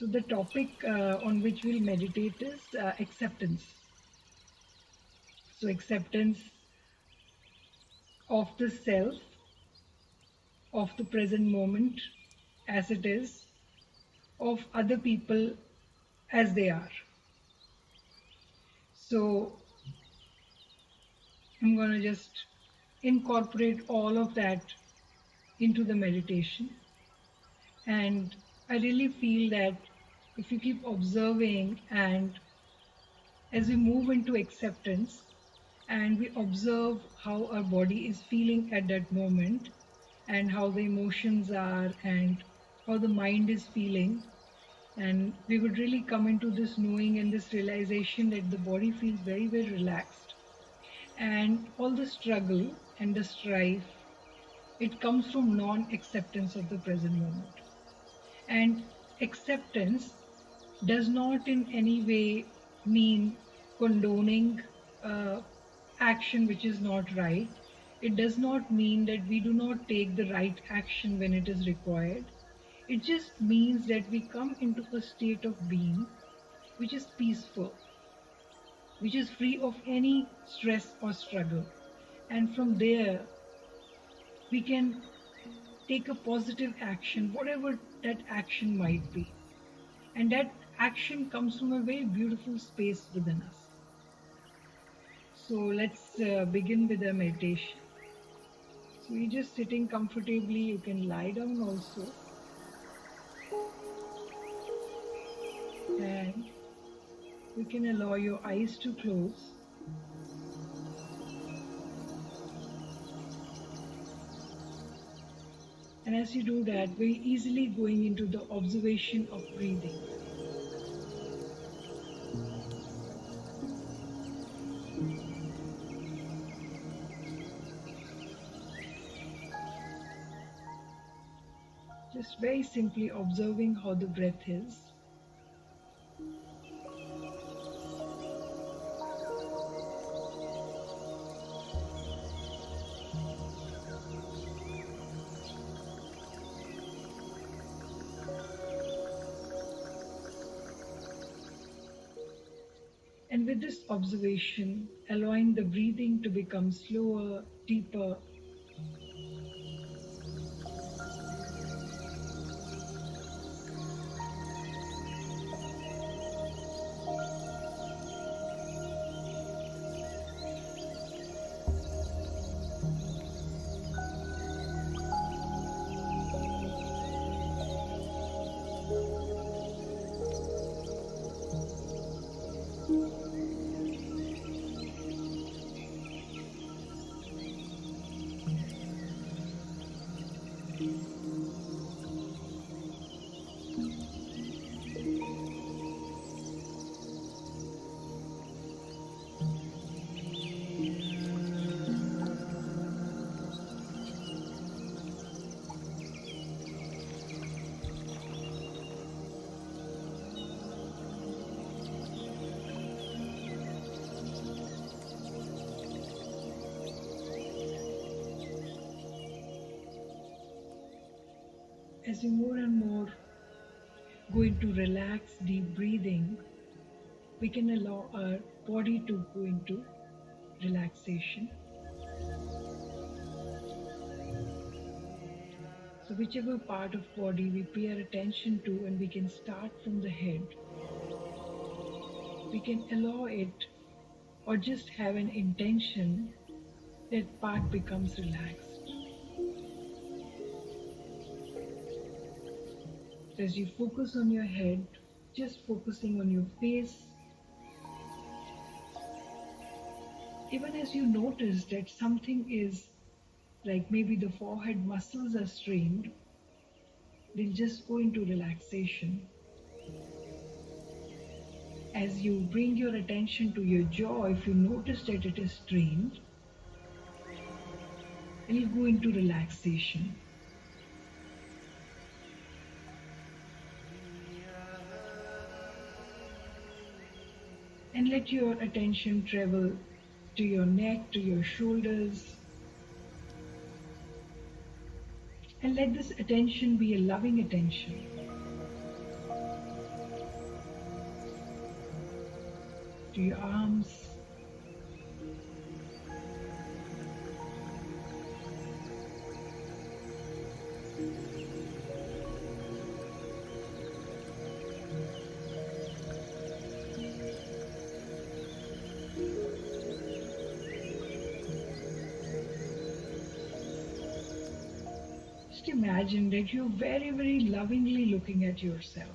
So, the topic on which we'll meditate is acceptance. So, acceptance of the self, of the present moment as it is, of other people as they are. So, I'm going to just incorporate all of that into the meditation. And I really feel that if you keep observing and as we move into acceptance and we observe how our body is feeling at that moment and how the emotions are and how the mind is feeling, and we would really come into this knowing and this realization that the body feels very, very relaxed, and all the struggle and the strife, it comes from non-acceptance of the present moment. And acceptance does not in any way mean condoning uh, action which is not right. It does not mean that we do not take the right action when it is required. It just means that we come into a state of being which is peaceful, which is free of any stress or struggle. And from there, we can take a positive action, whatever that action might be. And that action comes from a very beautiful space within us. So let's begin with a meditation. So you're just sitting comfortably. You can lie down also. And you can allow your eyes to close. And as you do that, very easily going into the observation of breathing. Just very simply observing how the breath is. And with this observation, allowing the breathing to become slower, deeper, as we more and more go into relaxed, deep breathing, we can allow our body to go into relaxation. So whichever part of body we pay our attention to, and we can start from the head, we can allow it or just have an intention that part becomes relaxed. So as you focus on your head, just focusing on your face, even as you notice that something is like maybe the forehead muscles are strained, they'll just go into relaxation. As you bring your attention to your jaw, if you notice that it is strained, it'll go into relaxation. And let your attention travel to your neck, to your shoulders. And let this attention be a loving attention. to your arms, just imagine that you're very, very lovingly looking at yourself.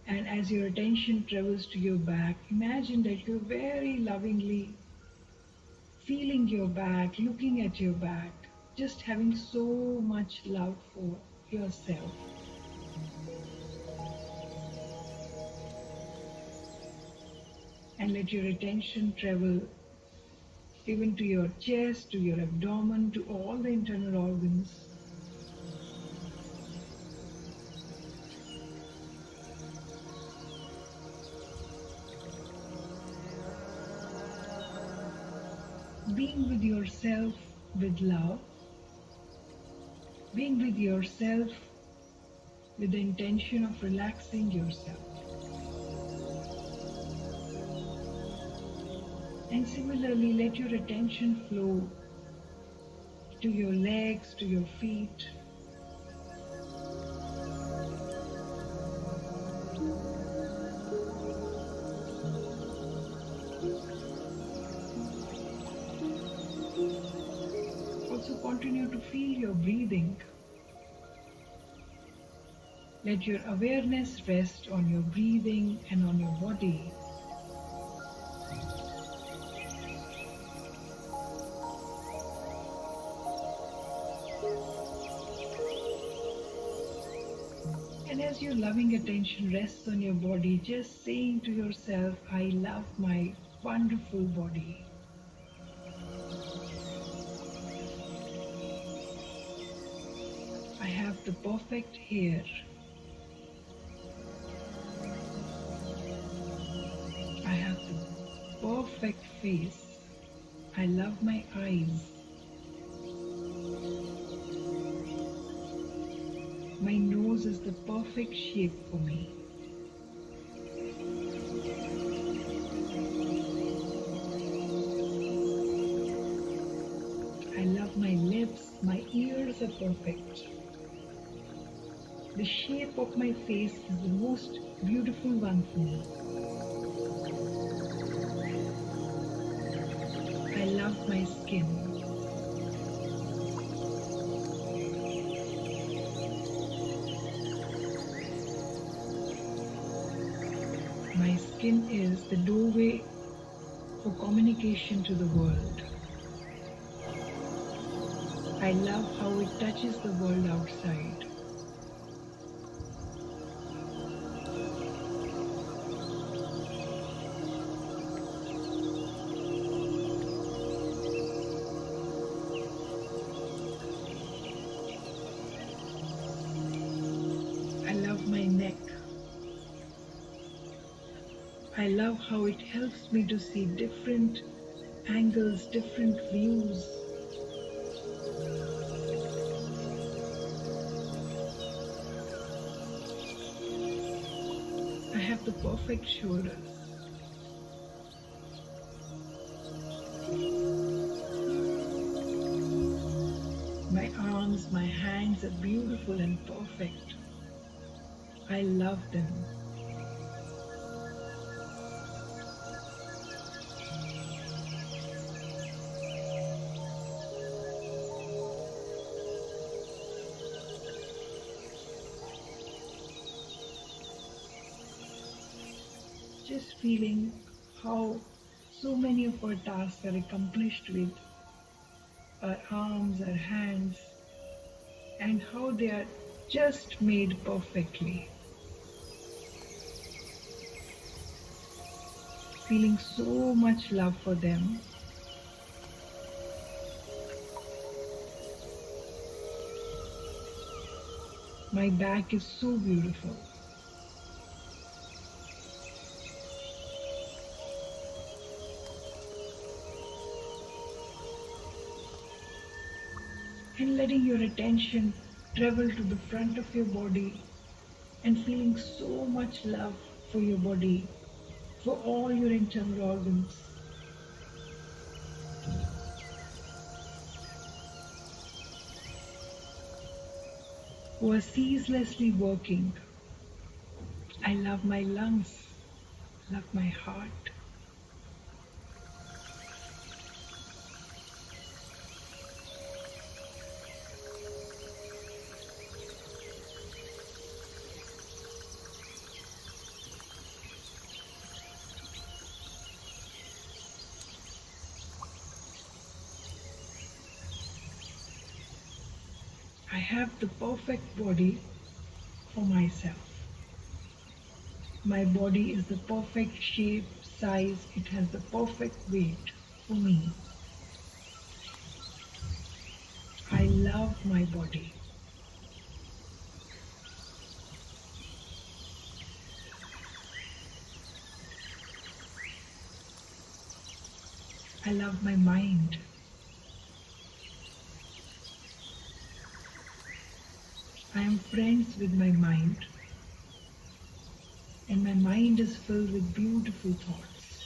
And as your attention travels to your back, imagine that you're very lovingly feeling your back, looking at your back, just having so much love for yourself. And let your attention travel even to your chest, to your abdomen, to all the internal organs. Being with yourself with love, being with yourself with the intention of relaxing yourself. And similarly, let your attention flow to your legs, to your feet. Also continue to feel your breathing. Let your awareness rest on your breathing and on your body. And as your loving attention rests on your body, just saying to yourself, I love my wonderful body. I have the perfect hair. I have the perfect face. I love my eyes. My nose is the perfect shape for me. I love my lips. My ears are perfect. The shape of my face is the most beautiful one for me. I love my skin. My skin is the doorway for communication to the world. I love how it touches the world outside. I love my neck. I love how it helps me to see different angles, different views. I have the perfect shoulders. My arms, my hands are beautiful and perfect. I love them. Just feeling how so many of our tasks are accomplished with our arms, our hands, and how they are just made perfectly. Feeling so much love for them. My back is so beautiful. And letting your attention travel to the front of your body and feeling so much love for your body for all your internal organs who are ceaselessly working. I love my lungs, love my heart. I have the perfect body for myself. My body is the perfect shape, size, it has the perfect weight for me. I love my body. I love my mind. I am friends with my mind, and my mind is filled with beautiful thoughts.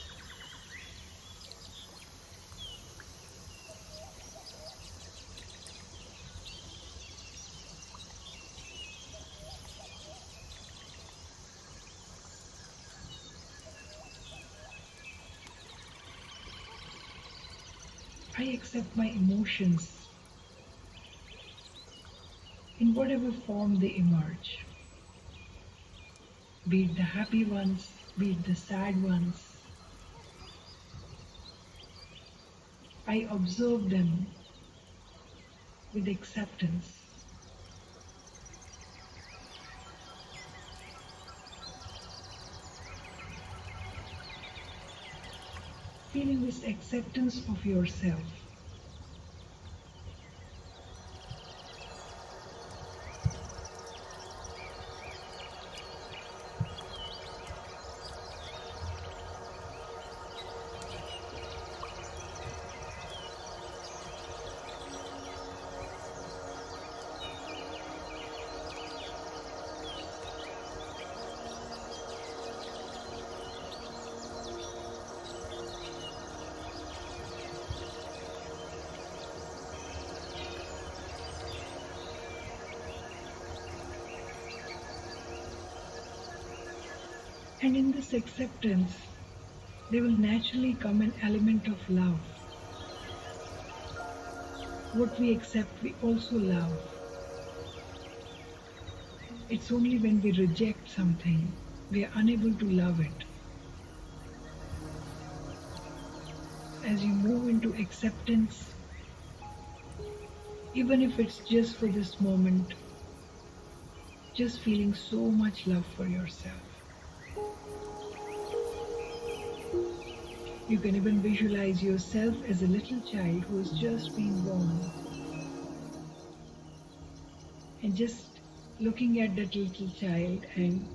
I accept my emotions in whatever form they emerge, be it the happy ones, be it the sad ones. I observe them with acceptance, feeling this acceptance of yourself. And in this acceptance, there will naturally come an element of love. What we accept, we also love. It's only when we reject something, we are unable to love it. As you move into acceptance, even if it's just for this moment, just feeling so much love for yourself. You can even visualize yourself as a little child who has just been born and just looking at that little child and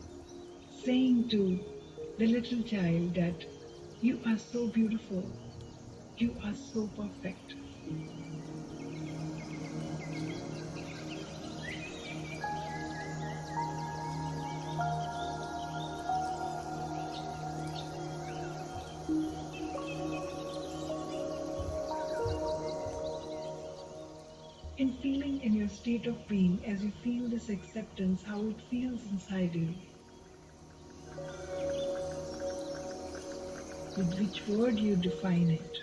saying to the little child that you are so beautiful, you are so perfect. And feeling in your state of being as you feel this acceptance, how it feels inside you, with which word you define it.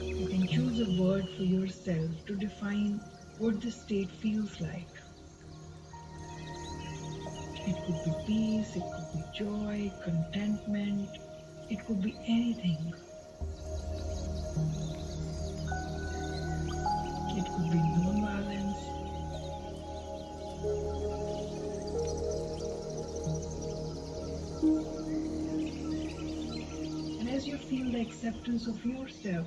You can choose a word for yourself to define what this state feels like. It could be peace, it could be joy, contentment, it could be anything. It could be non-violence. And as you feel the acceptance of yourself,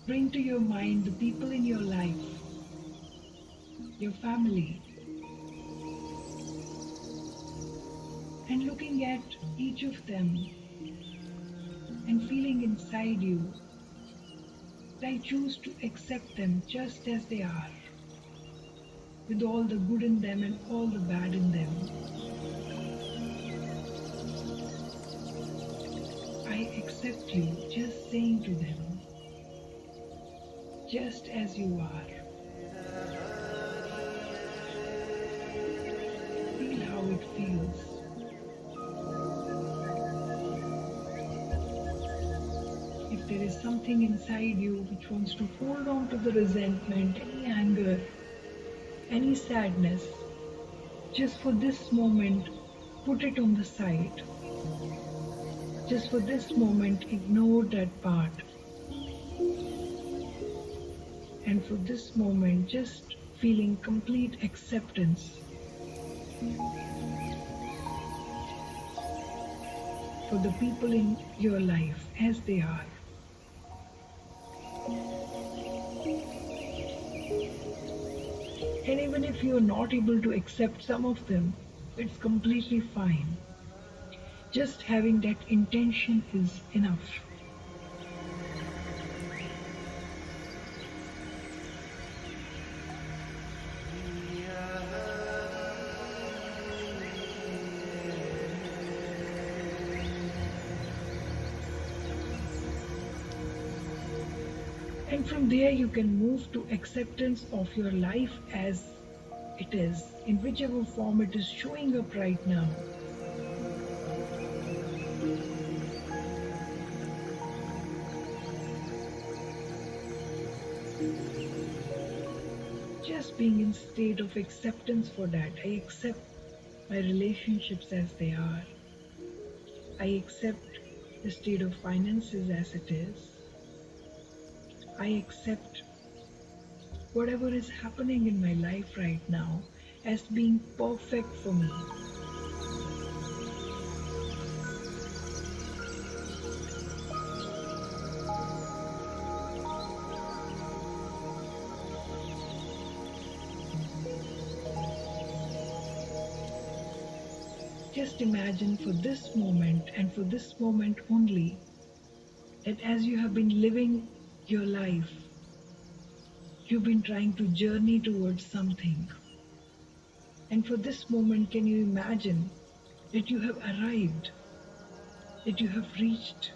bring to your mind the people in your life, your family, and looking at each of them and feeling inside you that I choose to accept them just as they are. with all the good in them and all the bad in them. I accept you, just saying to them, just as you are. Feel how it feels. If there is something inside you which wants to hold on to the resentment, any anger, any sadness, just for this moment, put it on the side. Just for this moment, ignore that part. And for this moment, just feeling complete acceptance for the people in your life as they are. And even if you're not able to accept some of them, it's completely fine. Just having that intention is enough. And from there, you can move to acceptance of your life as it is, in whichever form it is showing up right now. Just being in state of acceptance for that. I accept my relationships as they are. I accept the state of finances as it is. I accept whatever is happening in my life right now as being perfect for me. Just imagine for this moment and for this moment only that as you have been living your life, you've been trying to journey towards something. And for this moment, can you imagine that you have arrived, that you have reached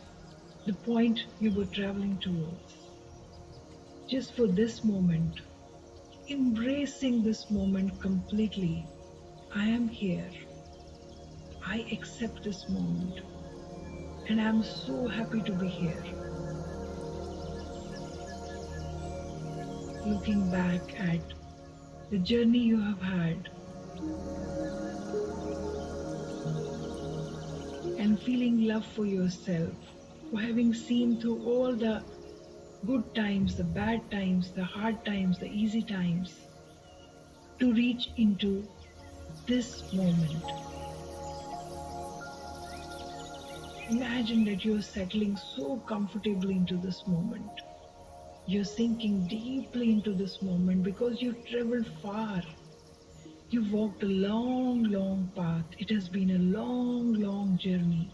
the point you were traveling towards? Just for this moment, embracing this moment completely. I am here. I accept this moment. And I'm so happy to be here. Looking back at the journey you have had and feeling love for yourself, for having seen through all the good times, the bad times, the hard times, the easy times, to reach into this moment. Imagine that you're settling so comfortably into this moment. You're sinking deeply into this moment because you've traveled far. You've walked a long, long path. It has been a long, long journey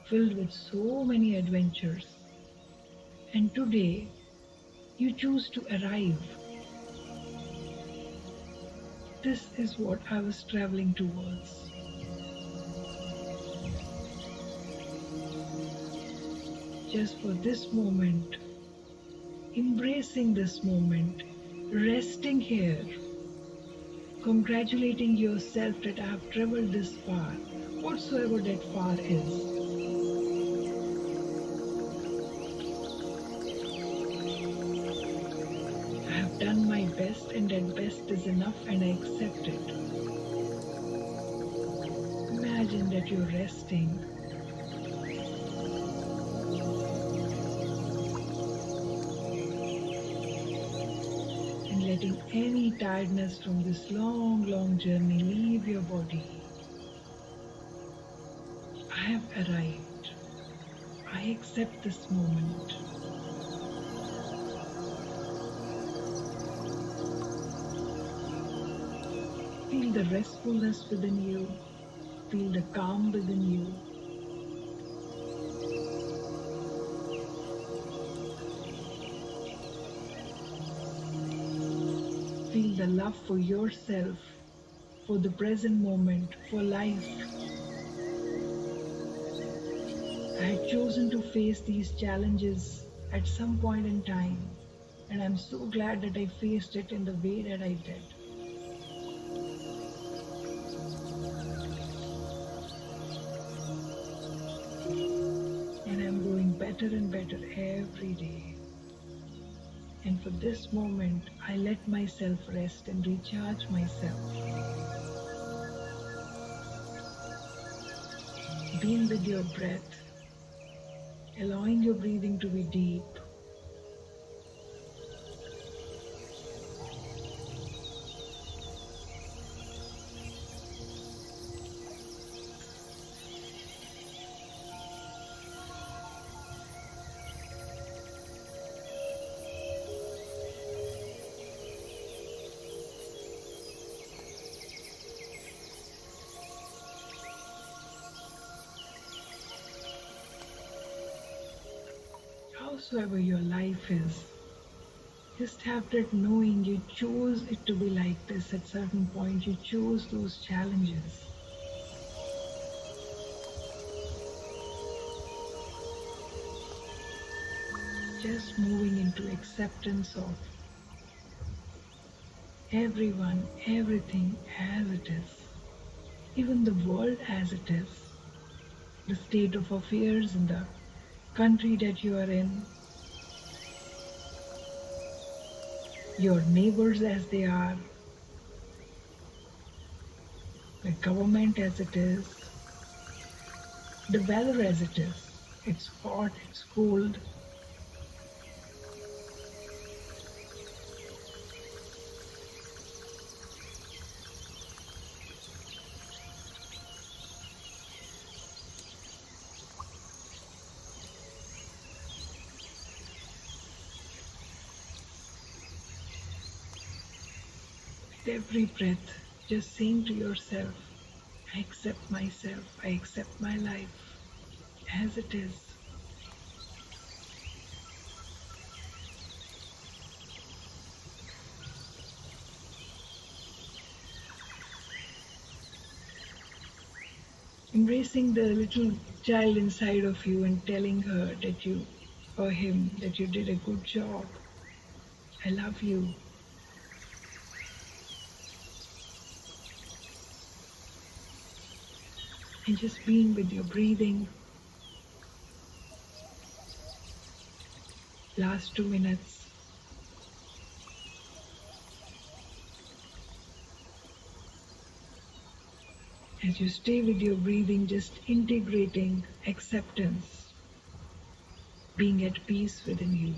filled with so many adventures. And today, you choose to arrive. This is what I was traveling towards. Just for this moment, embracing this moment, resting here, congratulating yourself that I have traveled this far, whatsoever that far is. I have done my best and that best is enough and I accept it. Imagine that you're resting. And letting any tiredness from this long, long journey leave your body. I have arrived. I accept this moment. Feel the restfulness within you. Feel the calm within you. feel the love for yourself, for the present moment, for life. I had chosen to face these challenges at some point in time, and I'm so glad that I faced it in the way that I did. And I'm growing better and better every day. And for this moment, I let myself rest and recharge myself. Being with your breath, allowing your breathing to be deep. Howsoever your life is, just have that knowing you chose it to be like this at certain point. You chose those challenges. Just moving into acceptance of everyone, everything as it is, even the world as it is, the state of affairs in the country that you are in, your neighbors as they are, the government as it is, the weather as it is. It's hot, it's cold. With every breath, just saying to yourself, I accept myself, I accept my life as it is. Embracing the little child inside of you and telling her that you, or him, that you did a good job. I love you. And just being with your breathing. Last 2 minutes. As you stay with your breathing, just integrating acceptance, being at peace within you.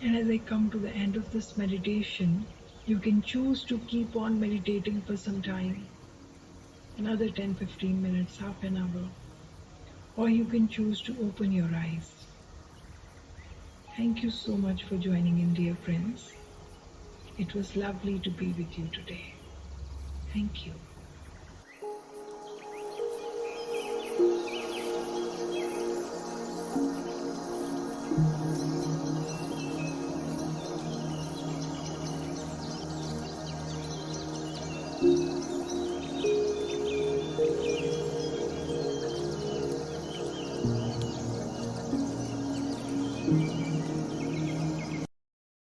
And as I come to the end of this meditation, you can choose to keep on meditating for some time, another 10-15 minutes, half an hour, or you can choose to open your eyes. Thank you so much for joining in, dear friends. It was lovely to be with you today. Thank you.